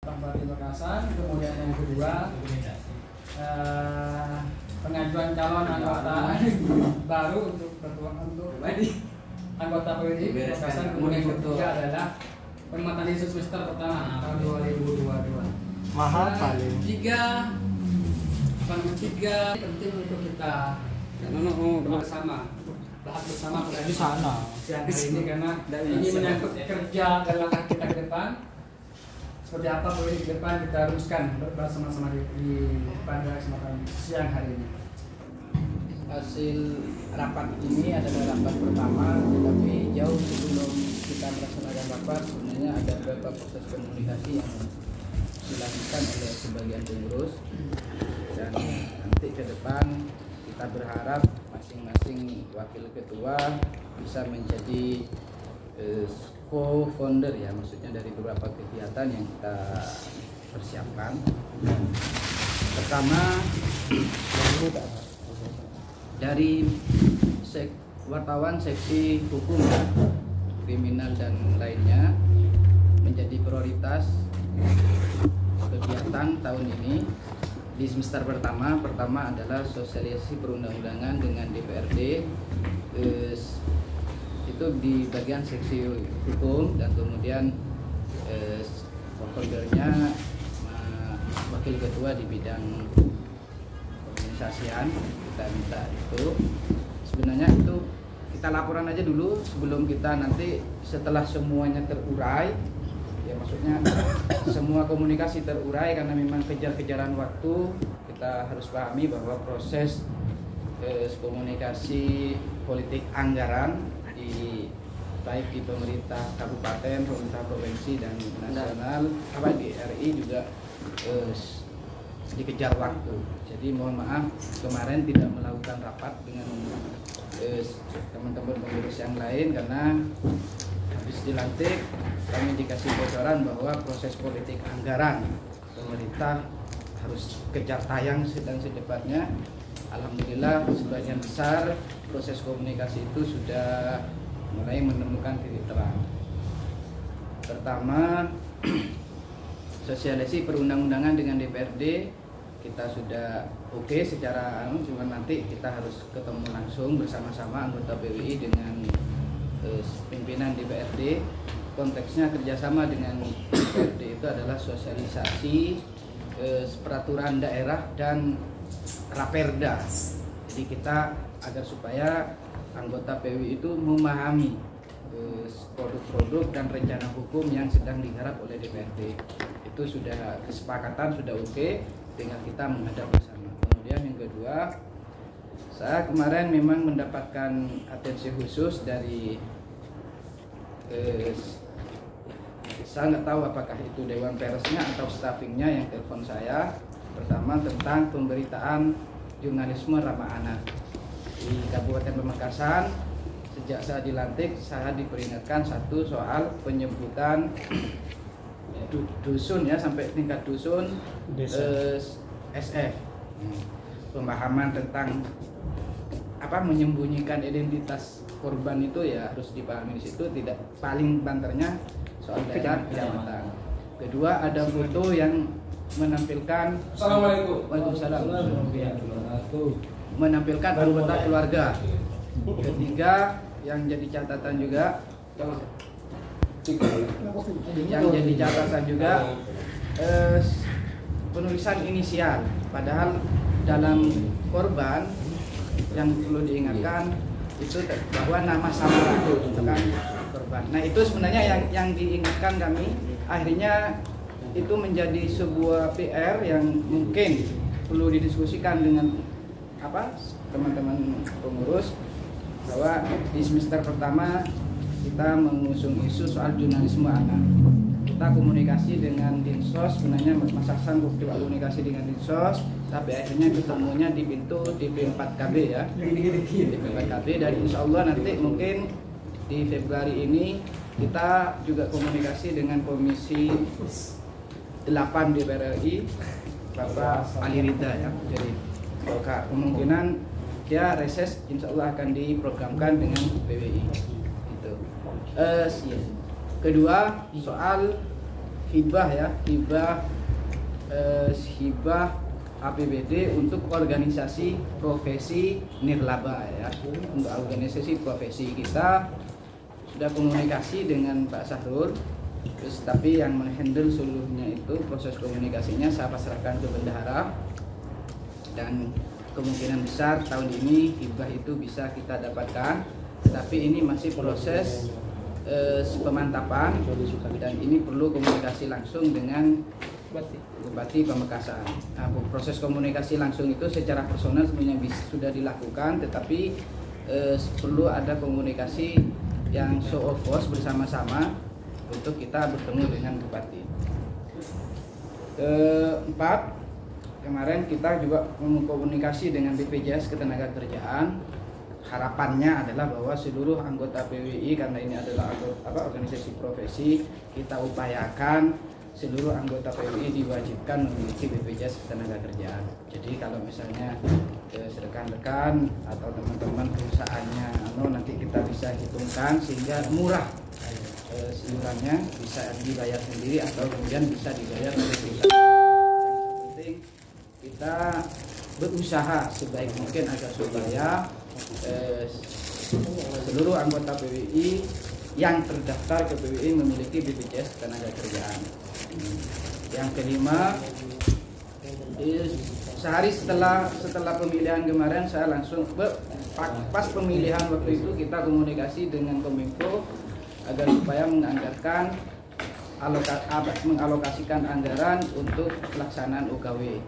Bupati Pamekasan. Kemudian yang kedua pengajuan calon anggota baru untuk ketua untuk anggota PWI Pamekasan. Kemudian yang ketiga adalah penempatan di semester pertama tahun 2022. Mahal paling. Tiga penting untuk kita bahas bersama pada Di sana. siang hari ini karena ini menyangkut kerja dan langkah kita ke depan. Seperti apa politik ke depan kita haruskan bersama-sama di pada kesempatan siang hari ini. Hasil rapat ini adalah rapat pertama, tetapi jauh sebelum kita melaksanakan rapat sebenarnya ada beberapa proses komunikasi yang dilakukan oleh sebagian pengurus, dan nanti ke depan kita berharap masing-masing wakil ketua bisa menjadi co-founder ya, maksudnya dari beberapa kegiatan yang kita persiapkan. Pertama dari wartawan seksi hukum, kriminal dan lainnya menjadi prioritas kegiatan tahun ini. Di semester pertama adalah sosialisasi perundang-undangan dengan DPRD, itu di bagian seksi hukum, dan kemudian foldernya wakil ketua di bidang organisasian kita minta itu. Sebenarnya itu kita laporan aja dulu sebelum kita nanti setelah semuanya terurai ya, maksudnya semua komunikasi terurai, karena memang kejar-kejaran waktu. Kita harus pahami bahwa proses komunikasi politik anggaran baik di pemerintah kabupaten, pemerintah provinsi dan nasional, di RI juga dikejar waktu. Jadi mohon maaf kemarin tidak melakukan rapat dengan teman-teman pengurus yang lain karena habis dilantik kami dikasih bocoran bahwa proses politik anggaran pemerintah harus kejar tayang sedang secepatnya. Alhamdulillah sebagian besar proses komunikasi itu sudah mulai menemukan titik terang. Pertama, sosialisasi perundang-undangan dengan DPRD kita sudah oke secara cuma nanti kita harus ketemu langsung bersama-sama anggota PWI dengan pimpinan DPRD. Konteksnya kerjasama dengan DPRD itu adalah sosialisasi peraturan daerah dan raperda. Jadi kita agar supaya anggota PWI itu memahami produk-produk dan rencana hukum yang sedang digarap oleh DPRD. Itu sudah kesepakatan, sudah oke, tinggal kita menghadap bersama. Kemudian yang kedua, saya kemarin memang mendapatkan atensi khusus dari saya nggak tahu apakah itu Dewan Persnya atau staffingnya yang telepon saya. Pertama tentang pemberitaan jurnalisme ramah anak di Kabupaten Pamekasan. Sejak saya dilantik, saya diperingatkan satu soal penyebutan dusun ya, sampai tingkat dusun, SF, pemahaman tentang apa menyembunyikan identitas korban itu ya harus dipahami di situ. Tidak, paling banternya soal daerah kecamatan. Kedua, ada foto yang menampilkan Waalaikumsalam, menampilkan anggota keluarga. Ketiga, yang jadi catatan juga penulisan inisial, padahal dalam korban yang perlu diingatkan itu bahwa nama samaran bukan korban. Nah itu sebenarnya yang diingatkan kami, akhirnya itu menjadi sebuah PR yang mungkin perlu didiskusikan dengan teman-teman pengurus, bahwa di semester pertama kita mengusung isu soal jurnalisme anak. Kita komunikasi dengan Dinsos, sebenarnya masa sanggup coba komunikasi dengan Dinsos, tapi akhirnya ketemunya di pintu DP4KB ya, DP4KB, dan insya Allah nanti mungkin di Februari ini kita juga komunikasi dengan Komisi 8 DPR RI, Bapak Ali Rida ya. Jadi kemungkinan dia reses insya Allah akan diprogramkan dengan PWI. Itu. Kedua soal hibah ya, hibah APBD untuk organisasi profesi nirlaba ya. Untuk organisasi profesi kita sudah komunikasi dengan Pak Sahrul, terus tapi yang menghandle seluruhnya itu proses komunikasinya saya pasrahkan ke bendahara, dan kemungkinan besar tahun ini hibah itu bisa kita dapatkan, tapi ini masih proses pemantapan dan ini perlu komunikasi langsung dengan Bupati Pamekasan. Nah, proses komunikasi langsung itu secara personal sebenarnya sudah dilakukan, tetapi perlu ada komunikasi yang show of force bersama-sama untuk kita bertemu dengan Bupati. Keempat, kemarin kita juga mengkomunikasi dengan BPJS Ketenagakerjaan. Harapannya adalah bahwa seluruh anggota PWI, karena ini adalah organisasi profesi, kita upayakan seluruh anggota PWI diwajibkan memiliki BPJS Ketenagakerjaan. Jadi kalau misalnya rekan-rekan atau teman-teman perusahaannya, nanti kita bisa hitungkan sehingga murah seluruhnya, bisa dibayar sendiri atau kemudian bisa dibayar oleh perusahaan. Yang penting kita berusaha sebaik mungkin agar supaya seluruh anggota PWI yang terdaftar ke PWI memiliki BPJS Ketenagakerjaan. Yang kelima, sehari setelah pemilihan kemarin saya langsung pas pemilihan waktu itu kita komunikasi dengan Kominfo agar supaya mengalokasikan anggaran untuk pelaksanaan UKW.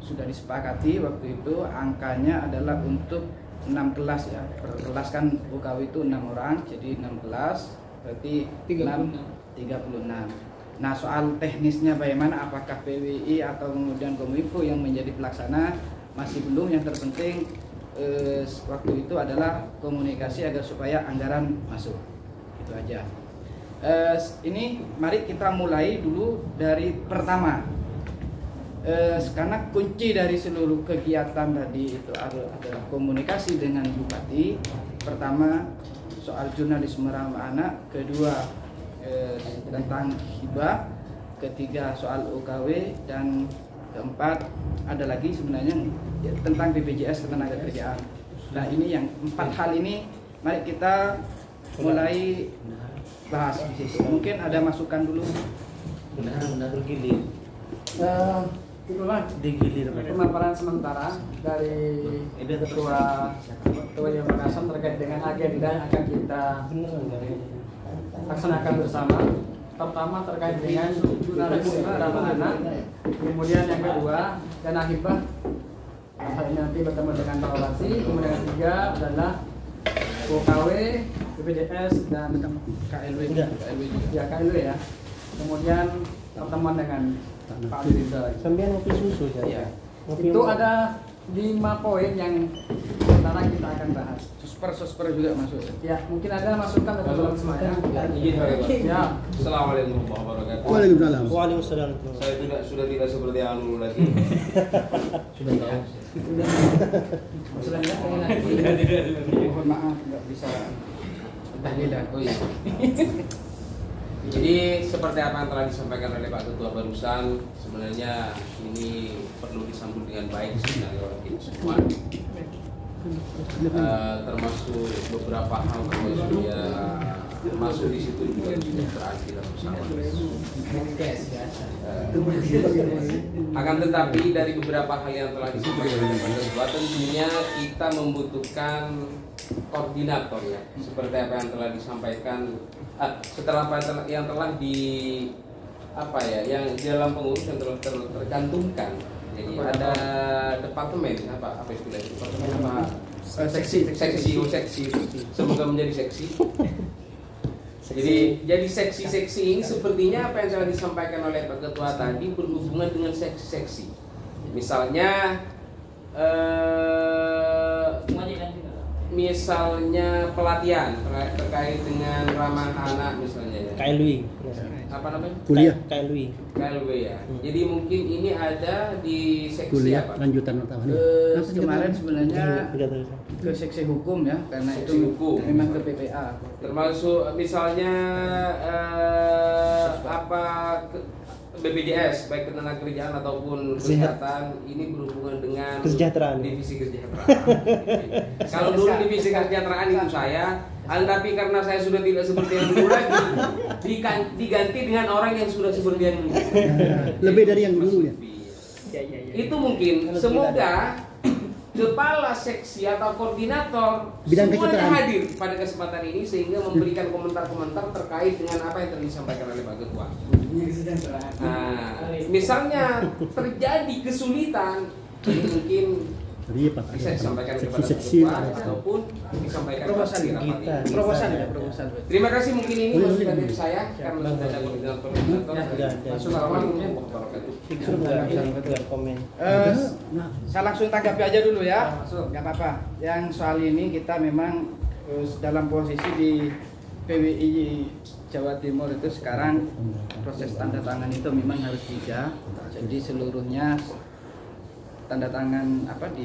Sudah disepakati waktu itu angkanya adalah untuk 6 kelas ya, per kelas kan UKW itu 6 orang, jadi 6 kelas berarti 36. Nah, soal teknisnya bagaimana, apakah PWI atau kemudian Kominfo yang menjadi pelaksana masih belum. Yang terpenting waktu itu adalah komunikasi agar supaya anggaran masuk, itu aja. Ini mari kita mulai dulu dari pertama. Karena kunci dari seluruh kegiatan tadi itu adalah komunikasi dengan Bupati. Pertama soal jurnalisme ramah anak, kedua tentang hibah, ketiga soal UKW, dan keempat ada lagi sebenarnya tentang BPJS Ketenagakerjaan. Nah, ini yang 4 hal ini mari kita mulai bahas. Mungkin ada masukan dulu. Benar gilir. Itulah pemaparan sementara dari Ketua yang Makassar terkait dengan agenda yang akan kita laksanakan bersama. Pertama terkait dengan jurnalisme ramah anak, kemudian yang kedua dana hibah, nanti bertemu dengan Pak Wati, kemudian yang ketiga adalah UKW, BPJS dan KLW. Ya, KLW ya. Kemudian pertemuan dengan Pak Dirindra. Sambil ngopi susu saja. Itu ada 5 poin yang sementara kita akan bahas. Sosper juga masuk. Ya, mungkin ada masukan dari teman semuanya. Izin Ya. Assalamualaikum warahmatullahi wabarakatuh. Waalaikumsalam. Waalaikumsalam. Saya sudah tidak seperti yang dulu lagi. Sudah tahu. Maksudnya Mohon maaf nggak bisa tahlilan. Oh iya. Jadi seperti apa yang telah disampaikan oleh Pak Ketua barusan, sebenarnya ini perlu disambut dengan baik sebenarnya oleh kita semua. Termasuk beberapa hal termasuk ya masuk di situ juga sudah berarti bersama. Akan tetapi dari beberapa hal yang telah disampaikan oleh Pak Ketua, tentunya kita membutuhkan koordinator ya, seperti apa yang telah disampaikan. Setelah apa yang telah di yang di dalam pengurus yang telah tercantumkan. Jadi ada departemen apa istilahnya, departemen apa, seksi. Semoga menjadi seksi. Jadi seksi-seksi ini sepertinya apa yang telah disampaikan oleh Pak Ketua tadi berhubungan dengan seksi-seksi. Misalnya pelatihan terkait dengan ramah anak misalnya ya. KLW. apa namanya? Kuliah. KLW. KLW ya. Jadi mungkin ini ada di seksi Kuliah apa? lanjutan wartawan. Kemarin sebenarnya Udah tahu. ke seksi hukum ya, karena Seksi itu hukum. memang ke PPA. Termasuk misalnya apa BPJS baik ketenagakerjaan ataupun kesehatan ini berhubungan dengan Kesejahteraan. divisi kesejahteraan. Kalau dulu divisi kesejahteraan itu saya, tapi karena saya sudah tidak seperti yang dulu lagi, diganti dengan orang yang sudah seperti yang dulu. Lebih dari yang dulu ya. Itu mungkin semoga kepala seksi atau koordinator Bidang semuanya kesejahteraan hadir pada kesempatan ini sehingga memberikan komentar-komentar terkait dengan apa yang tadi disampaikan oleh Pak Ketua. Nah, misalnya terjadi kesulitan, ini mungkin Jadi Pak bisa disampaikan kepada Pak seksi Ketua ataupun disampaikan Proposal di rapat kita. ini. Proposal ya, proposal. Terima kasih, mungkin ini Boleh, masukan boleh. dari saya karena sudah ada koordinator. Assalamualaikum warahmatullahi wabarakatuh. Fiksur enggak komen. Saya langsung tanggapi aja dulu ya, Langsung. nggak apa-apa. Yang soal ini kita memang dalam posisi di PWI Jawa Timur itu sekarang proses tanda tangan itu memang harus 3. Jadi seluruhnya tanda tangan apa di